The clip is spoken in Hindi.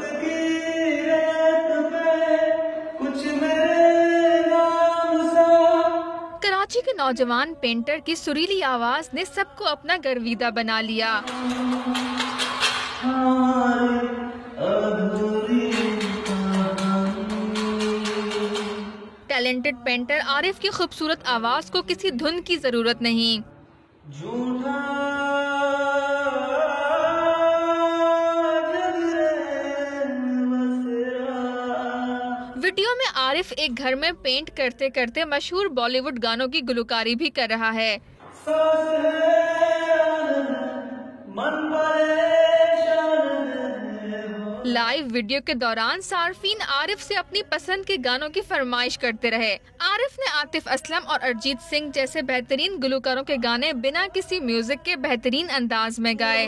की रेत पे कुछ मेरे नाम सा। कराची के नौजवान पेंटर की सुरीली आवाज ने सबको अपना गर्विदा बना लिया। टैलेंटेड पेंटर आरिफ की खूबसूरत आवाज को किसी धुन की जरूरत नहीं। वीडियो में आरिफ एक घर में पेंट करते करते मशहूर बॉलीवुड गानों की गुलकारी भी कर रहा है। लाइव वीडियो के दौरान सार्फिन आरिफ से अपनी पसंद के गानों की फरमाइश करते रहे। आरिफ ने आतिफ असलम और अरिजीत सिंह जैसे बेहतरीन गुलकारों के गाने बिना किसी म्यूजिक के बेहतरीन अंदाज में गाए।